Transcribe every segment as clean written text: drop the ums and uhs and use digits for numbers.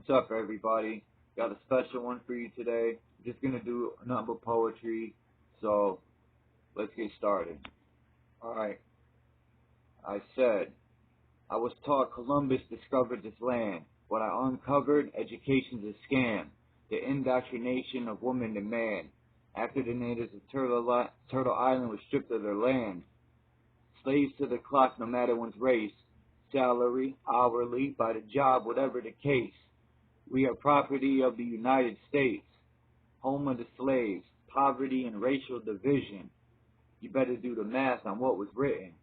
What's up, everybody? Got a special one for you today. Just gonna do nothing but poetry, so let's get started. Alright, I said, I was taught Columbus discovered this land. What I uncovered, education's a scam. The indoctrination of woman to man. After the natives of Turtle Island were stripped of their land. Slaves to the clock no matter one's race. Salary, hourly, by the job, whatever the case. We are property of the United States, home of the slaves, poverty and racial division. You better do the math on what was written.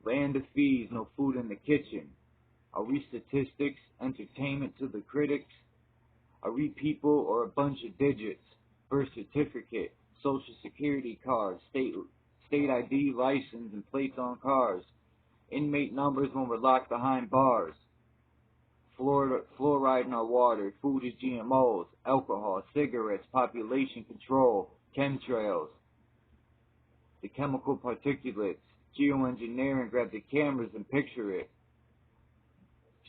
Land of fees, no food in the kitchen. Are we statistics, entertainment to the critics? Are we people or a bunch of digits? Birth certificate, social security cards, state ID license and plates on cars. Inmate numbers when we're locked behind bars. Fluoride in our water, food is GMOs, alcohol, cigarettes, population control, chemtrails, the chemical particulates, geoengineering, grab the cameras and picture it.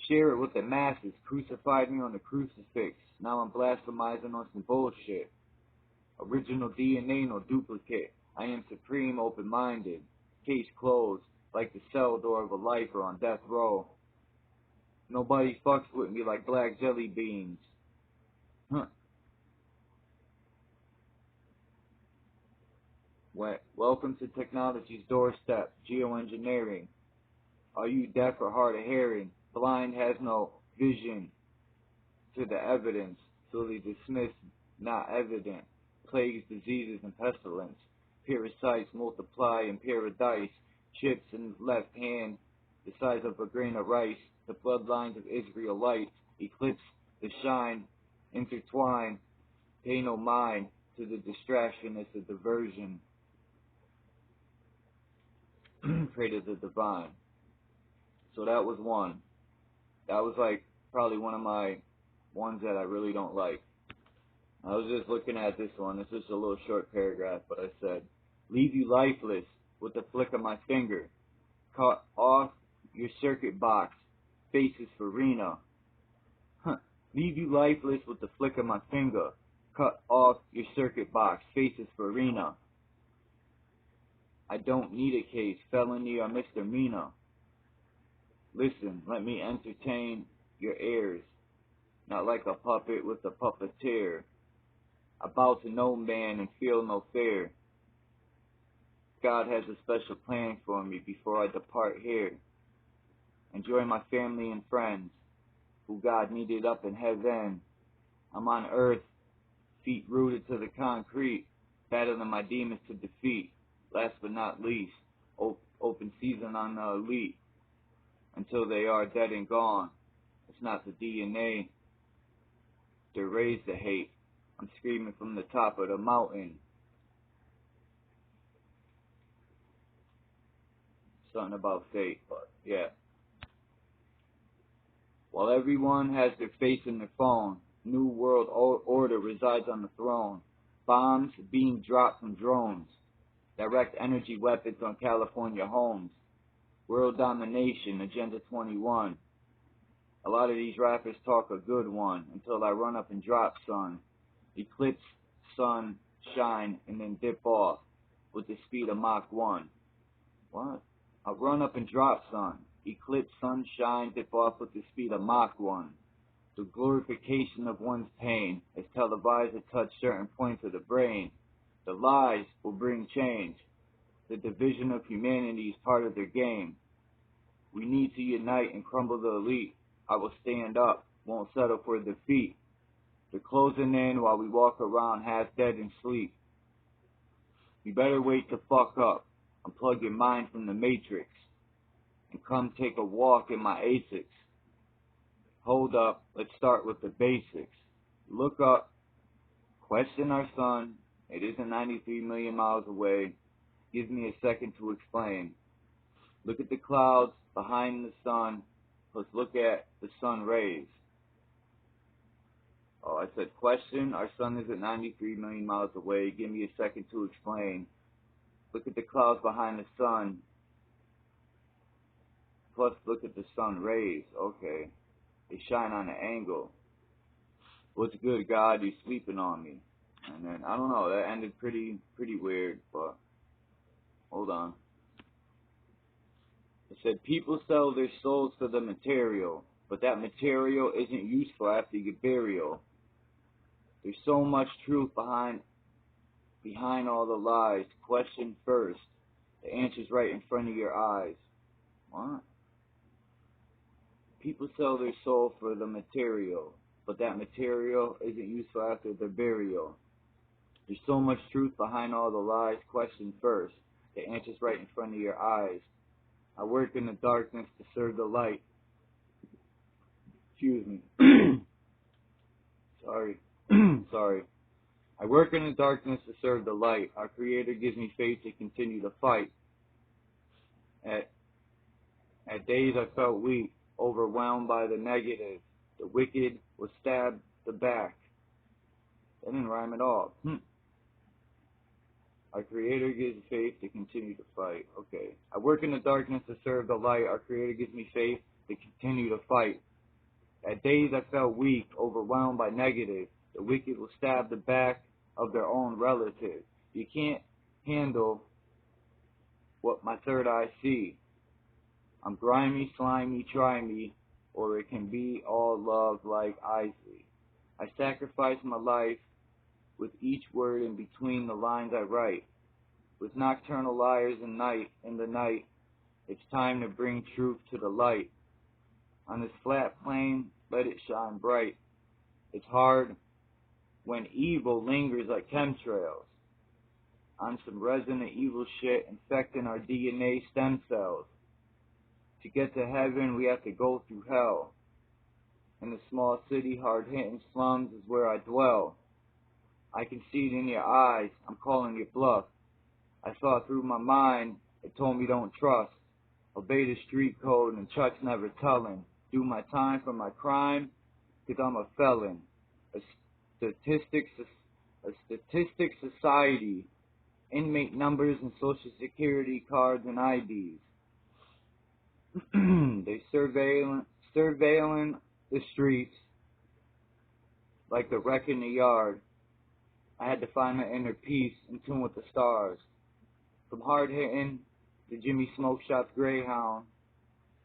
Share it with the masses, crucified me on the crucifix, now I'm blasphemizing on some bullshit. Original DNA, no duplicate, I am supreme, open-minded, case closed, like the cell door of a lifer on death row. Nobody fucks with me like black jelly beans. Welcome to technology's doorstep, geoengineering. Are you deaf or hard of hearing? Blind has no vision to the evidence, fully dismissed, not evident. Plagues, diseases, and pestilence. Parasites multiply in paradise. Chips in left hand, the size of a grain of rice. The bloodlines of Israelites eclipse the shine, intertwine. Pay no mind to the distraction, it's a diversion. Pray to the divine. So that was one. That was like probably one of my ones that I really don't like. I was just looking at this one. It's just a little short paragraph, but I said, leave you lifeless with the flick of my finger. Cut off your circuit box. Faces for Rena. Leave you lifeless with the flick of my finger. Cut off your circuit box. Faces for Rena. I don't need a case, felony or misdemeanor. Listen, let me entertain your ears. Not like a puppet with a puppeteer. About to no man and feel no fear. God has a special plan for me before I depart here. Enjoy my family and friends, who God needed up in heaven. I'm on earth, feet rooted to the concrete, battling my demons to defeat. Last but not least, open season on the elite, until they are dead and gone. It's not the DNA, they raise the hate. I'm screaming from the top of the mountain. Something about fate, but yeah. While everyone has their face in their phone, New World Order resides on the throne. Bombs being dropped from drones. Direct energy weapons on California homes. World domination, Agenda 21. A lot of these rappers talk a good one until I run up and drop, son. Eclipse, sun, shine, and then dip off with the speed of Mach 1. What? I run up and drop, son. Eclipse, sunshine, dip off with the speed of Mach 1. The glorification of one's pain is televised to touch certain points of the brain. The lies will bring change. The division of humanity is part of their game. We need to unite and crumble the elite. I will stand up, won't settle for defeat. They're closing in while we walk around half dead in sleep. You better wake the fuck up. Unplug your mind from the matrix. And come take a walk in my ASICs. Hold up, let's start with the basics. Look up, question our sun. It isn't 93 million miles away. Give me a second to explain. Look at the clouds behind the sun. Let's look at the sun rays. Oh, I said question. Our sun is at 93 million miles away. Give me a second to explain. Look at the clouds behind the sun. Plus, look at the sun rays. Okay. They shine on an angle. What's good, God? You sleeping on me? And then I don't know. That ended pretty weird. But hold on. It said people sell their souls for the material, but that material isn't useful after you get burial. There's so much truth behind all the lies. Question first. The answer's right in front of your eyes. What? People sell their soul for the material, but that material isn't useful after their burial. There's so much truth behind all the lies. Question first. The answer's right in front of your eyes. I work in the darkness to serve the light. Excuse me. Sorry. I work in the darkness to serve the light. Our Creator gives me faith to continue to fight. At days I felt weak, overwhelmed by the negative. The wicked was stabbed the back. That didn't rhyme at all. Our Creator gives me faith to continue to fight. Okay. I work in the darkness to serve the light. Our Creator gives me faith to continue to fight. At days I felt weak, overwhelmed by negative. The wicked will stab the back of their own relative. You can't handle what my third eye see. I'm grimy, slimy, try me, or it can be all love like Isley. I sacrifice my life with each word in between the lines I write. With nocturnal liars in the night, it's time to bring truth to the light. On this flat plane, let it shine bright. It's hard when evil lingers like chemtrails on some Resident Evil shit infecting our DNA stem cells. To get to heaven, we have to go through hell. In the small city, hard-hitting slums is where I dwell. I can see it in your eyes. I'm calling you bluff. I saw through my mind. It told me don't trust. Obey the street code and Chuck's never telling. Do my time for my crime, 'cause I'm a felon. A statistic society. Inmate numbers and social security cards and IDs. They surveilling the streets like the wreck in the yard. I had to find my inner peace in tune with the stars. From hard-hitting to Jimmy Smoke Shop's Greyhound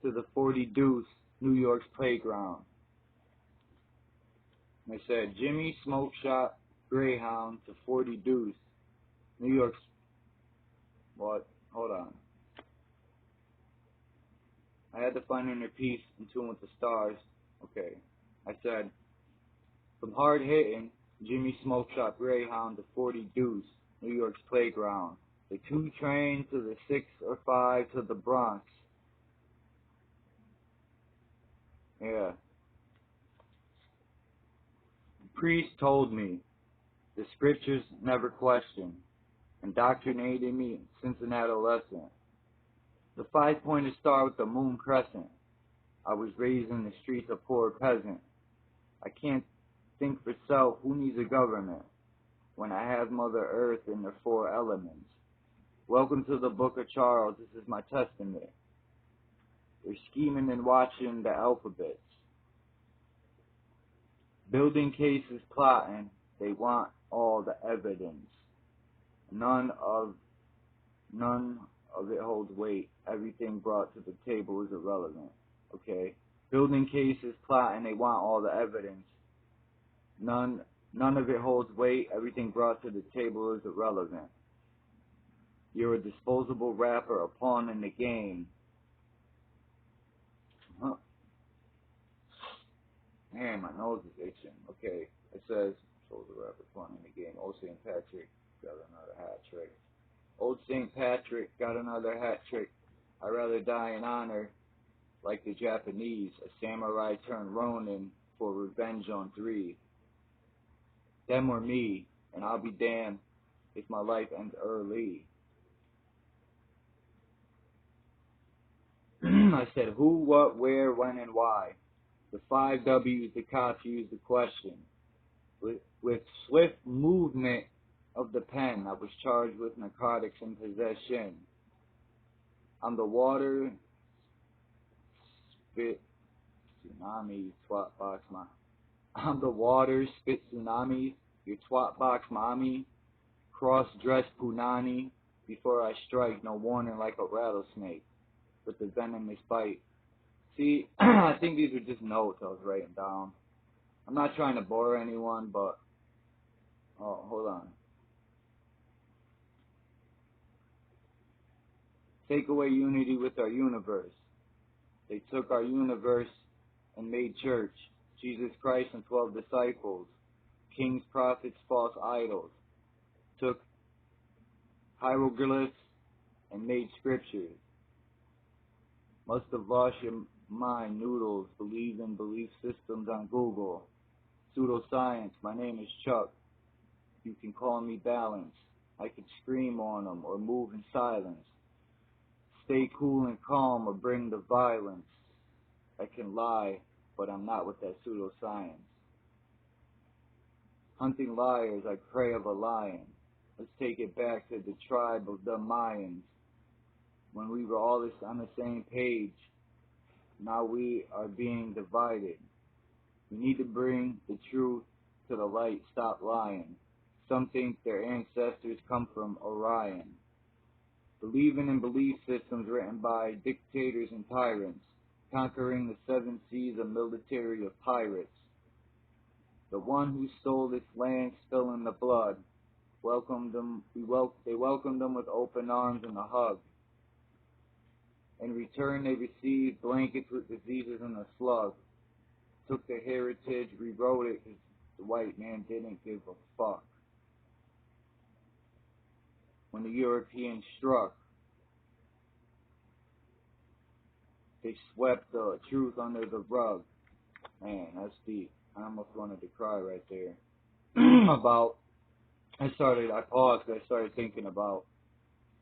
to the 40 Deuce, New York's playground. And I said Jimmy Smoke Shop Greyhound to 40 Deuce, New York's... What? Hold on. I had to find inner peace in tune with the stars. Okay. I said, from hard-hitting Jimmy Smoke Shop Greyhound to 40 Deuce, New York's playground. The 2 train to the 6 or 5 to the Bronx. Yeah. The priest told me the scriptures never question, indoctrinated me since an adolescent. The 5-pointed star with the moon crescent. I was raised in the streets a poor peasant. I can't think for self, who needs a government when I have Mother Earth in the 4 elements? Welcome to the Book of Charles, this is my testament. They're scheming and watching the alphabets. Building cases, plotting, they want all the evidence. None of it holds weight. Everything brought to the table is irrelevant. Okay? Building cases, plotting, they want all the evidence. None of it holds weight. Everything brought to the table is irrelevant. You're a disposable rapper, a pawn in the game. Huh. Man, my nose is itching. Okay, it says, disposable rapper, pawn in the game. Old St. Patrick got another hat trick. Old St. Patrick got another hat trick. I'd rather die in honor, like the Japanese, a samurai turned Ronin for revenge on 3. Them or me, and I'll be damned if my life ends early. I said who, what, where, when, and why. The 5 W's the cops use to question. With swift movement of the pen, I was charged with narcotics and possession. I'm the water tsunami, you twat box mommy. I'm the water, spit tsunami, your twat box mommy. Cross-dressed punani, before I strike, no warning like a rattlesnake, with the venomous bite. See, I think these were just notes I was writing down. I'm not trying to bore anyone, but, oh, hold on. Take away unity with our universe. They took our universe and made church. Jesus Christ and 12 disciples. Kings, prophets, false idols. Took hieroglyphs and made scriptures. Must have lost your mind, noodles. Believe in belief systems on Google. Pseudoscience. My name is Chuck. You can call me Balance. I can scream on them or move in silence. Stay cool and calm or bring the violence. I can lie, but I'm not with that pseudoscience. Hunting liars, I prey of a lion. Let's take it back to the tribe of the Mayans. When we were all on the same page, now we are being divided. We need to bring the truth to the light, stop lying. Some think their ancestors come from Orion. Believing in belief systems written by dictators and tyrants, conquering the 7 seas, a military of pirates. The one who stole this land, spilling the blood, welcomed them. They welcomed them with open arms and a hug. In return, they received blankets with diseases and a slug. Took their heritage, rewrote it, because the white man didn't give a fuck. When the Europeans struck, they swept the truth under the rug. Man, that's deep. I almost wanted to cry right there. I paused because I started thinking about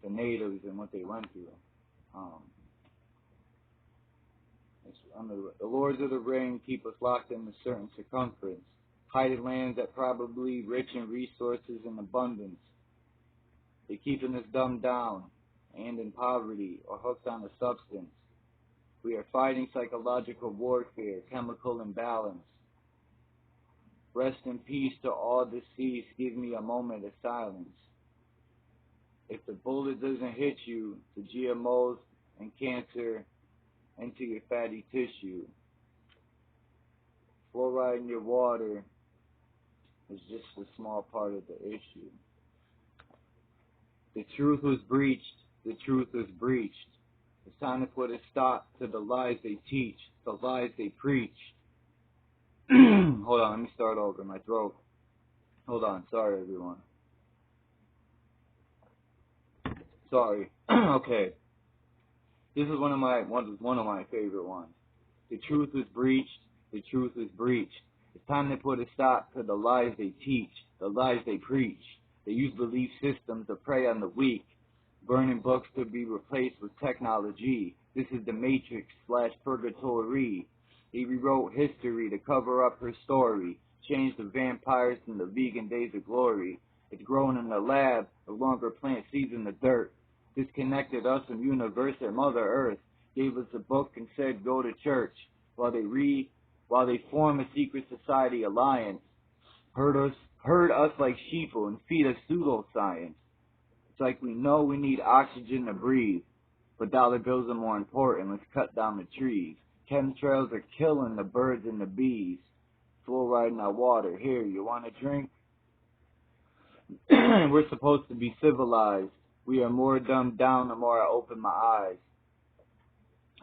the natives and what they went through. The Lords of the Ring keep us locked in a certain circumference, hiding lands that probably rich in resources and abundance. They're keeping us dumbed down and in poverty or hooked on a substance. We are fighting psychological warfare, chemical imbalance. Rest in peace to all deceased. Give me a moment of silence. If the bullet doesn't hit you, the GMOs and cancer into your fatty tissue. Fluoride in your water is just a small part of the issue. The truth was breached. The truth was breached. It's time to put a stop to the lies they teach, the lies they preach. Hold on, let me start over. My throat. Hold on, sorry everyone. Sorry. Okay. This is one of my favorite ones. The truth was breached. The truth was breached. It's time to put a stop to the lies they teach, the lies they preach. They use belief systems to prey on the weak. Burning books to be replaced with technology. This is the Matrix / Purgatory. He rewrote history to cover up her story. Changed the vampires from the vegan days of glory. It's grown in the lab, no longer plant seeds in the dirt. Disconnected us from universe and Mother Earth. Gave us a book and said go to church. While they form a secret society alliance. Herd us like sheeple and feed us pseudoscience. It's like we know we need oxygen to breathe, but dollar bills are more important. Let's cut down the trees. Chemtrails are killing the birds and the bees. Fluoride in our water. Here, you want a drink? We're supposed to be civilized. We are more dumbed down the more I open my eyes.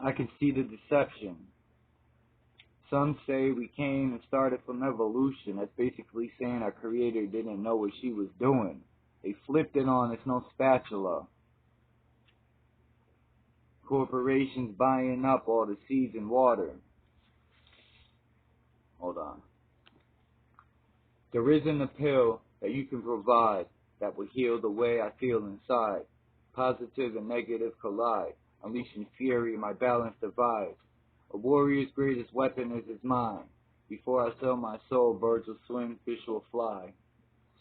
I can see the deception. Some say we came and started from evolution. That's basically saying our creator didn't know what she was doing. They flipped it on us, no spatula. Corporations buying up all the seeds and water. Hold on. There isn't a pill that you can provide that will heal the way I feel inside. Positive and negative collide. Unleashing fury, my balance divides. A warrior's greatest weapon is his mind. Before I sell my soul, birds will swim, fish will fly.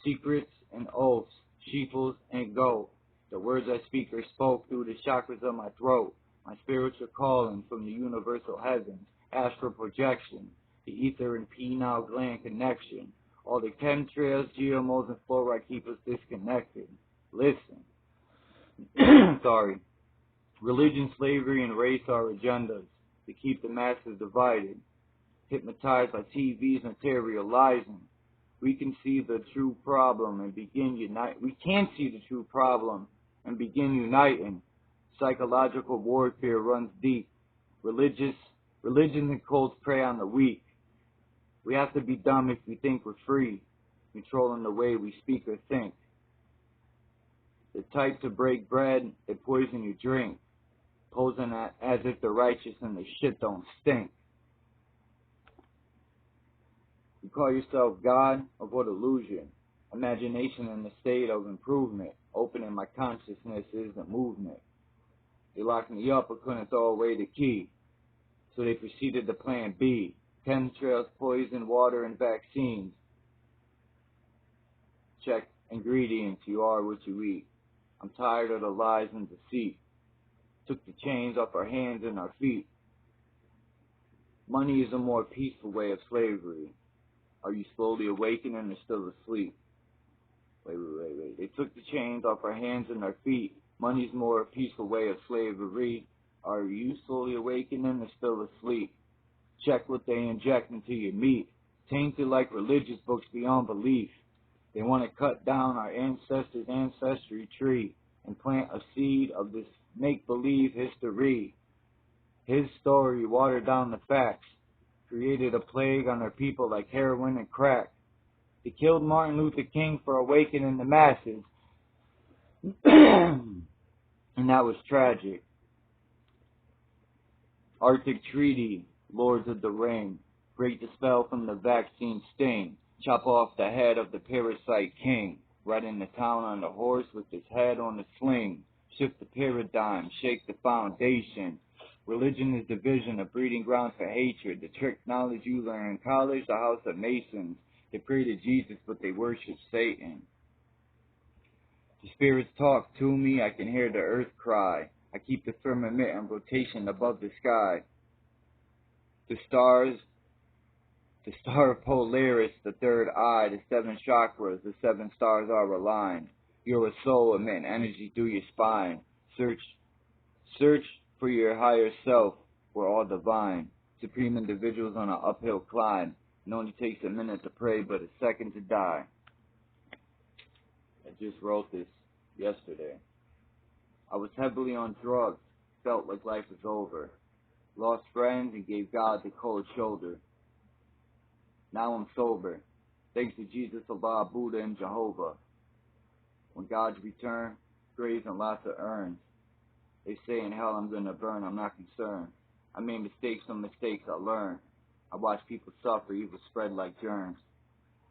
Secrets and oaths, sheeples and goat. The words I speak are spoke through the chakras of my throat. My spiritual calling from the universal heavens. astral projection, the ether and pineal gland connection. All the chemtrails, GMOs, and fluoride keep us disconnected. Listen. Sorry. Religion, slavery, and race are agendas to keep the masses divided, hypnotized by TV's materializing. We can see the true problem and begin unite. We can see the true problem and begin uniting. Psychological warfare runs deep. Religion and cults prey on the weak. We have to be dumb if we think we're free, controlling the way we speak or think. The type to break bread, they poison your drink, posing as if they're righteous and their shit don't stink. You call yourself God? Of what illusion? Imagination in the state of improvement. Opening my consciousness is the movement. They locked me up but couldn't throw away the key. So they proceeded to plan B. Chemtrails, poison, water, and vaccines. Check ingredients, you are what you eat. I'm tired of the lies and deceit. Took the chains off our hands and our feet. Money is a more peaceful way of slavery. Are you slowly awakening or still asleep? Wait. They took the chains off our hands and our feet. Money's more a peaceful way of slavery. Are you slowly awakening or still asleep? Check what they inject into your meat. Tainted like religious books beyond belief. They want to cut down our ancestors' ancestry tree and plant a seed of this make-believe history. His story watered down the facts. Created a plague on our people like heroin and crack. They killed Martin Luther King for awakening the masses. And that was tragic. Arctic Treaty, Lords of the Ring. Break the spell from the vaccine sting. Chop off the head of the parasite king. Ride into town on a horse with his head on a sling. Shift the paradigm, shake the foundation. Religion is division, a breeding ground for hatred. The trick knowledge you learn in college, the house of Masons. They pray to Jesus, but they worship Satan. The spirits talk to me, I can hear the earth cry. I keep the firmament in rotation above the sky. The stars, the star of Polaris, the third eye, the seven chakras, the seven stars are aligned. You're a soul emitting energy through your spine. Search for your higher self. We're all divine. Supreme individuals on an uphill climb. It only takes a minute to pray, but a second to die. I just wrote this yesterday. I was heavily on drugs. Felt like life was over. Lost friends and gave God the cold shoulder. Now I'm sober. Thanks to Jesus, Allah, Buddha, and Jehovah. When God's return, graves and lots of urns. They say in hell I'm gonna burn, I'm not concerned. I made mistakes on mistakes I learned. I watch people suffer, evil spread like germs.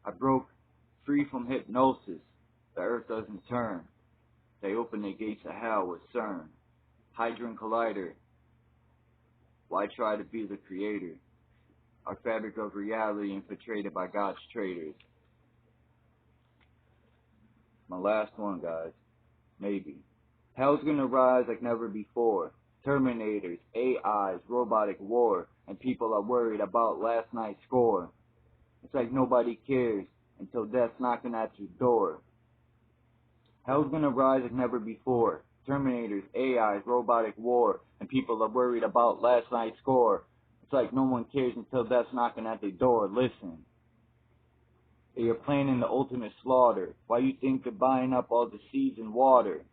I broke free from hypnosis. The earth doesn't turn. They open the gates of hell with CERN. Hadron Collider. Why try to be the creator? Our fabric of reality infiltrated by God's traitors. My last one, guys. Maybe. Hell's gonna rise like never before. Terminators, AIs, robotic war, and people are worried about last night's score. It's like nobody cares until death's knocking at your door. Hell's gonna rise like never before. Terminators, AIs, robotic war, and people are worried about last night's score. It's like no one cares until death's knocking at their door. Listen. They are planning the ultimate slaughter. Why you think they're buying up all the seeds and water?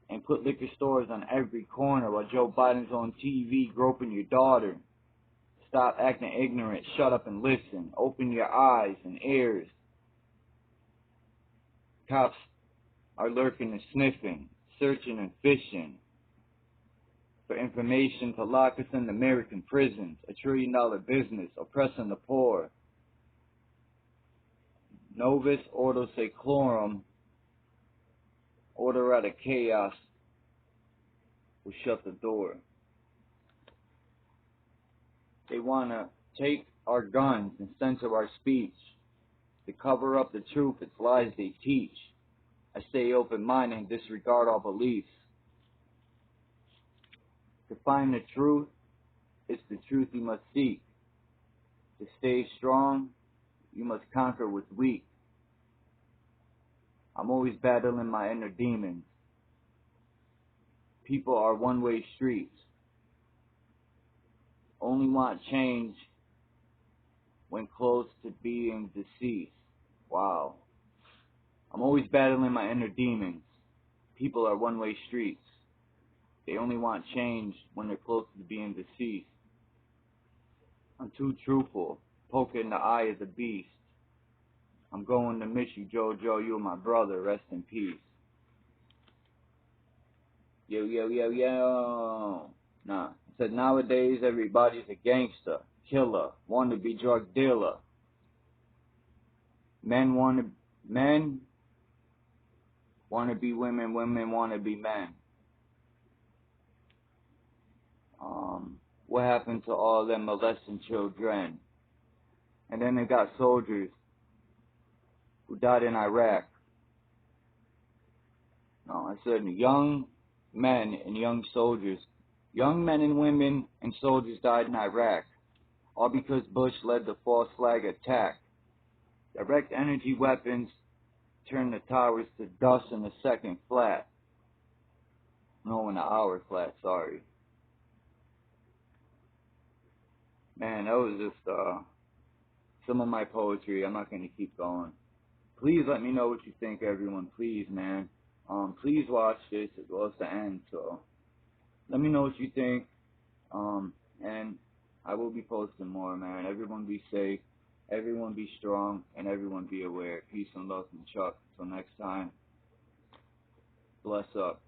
And put liquor stores on every corner while Joe Biden's on TV groping your daughter. Stop acting ignorant. Shut up and listen. Open your eyes and ears. Cops are lurking and sniffing, searching and fishing for information to lock us in American prisons. $1 trillion business, oppressing the poor. Novus ordo seclorum, order out of chaos will shut the door. They want to take our guns and censor our speech. To cover up the truth, it's lies they teach. I stay open-minded and disregard all beliefs. To find the truth, It's the truth you must seek. To stay strong, you must conquer what's weak. I'm always battling my inner demons. People are one-way streets. Only want change when close to being deceased. Wow. I'm always battling my inner demons. People are one-way streets. They only want change when they're close to being deceased. I'm too truthful, poking in the eye of the beast. I'm going to miss you, Jojo, you are my brother, rest in peace. Yo, yo, yo, yo. Nah, I said nowadays everybody's a gangster, killer, wannabe drug dealer. Men want to be women, women want to be men. What happened to all them molesting children? And then they got soldiers who died in Iraq. No, I said young men and young soldiers. Young men and women and soldiers died in Iraq. All because Bush led the false flag attack. Direct energy weapons turned the towers to dust in a second flat. No, in an hour flat, sorry. Man, that was just some of my poetry. I'm not going to keep going. Please let me know what you think, everyone. Please, man. Please watch this. Well, it's the end, so let me know what you think. And I will be posting more, man. Everyone be safe. Everyone be strong. And everyone be aware. Peace and love from Chuck. Until next time. Bless up.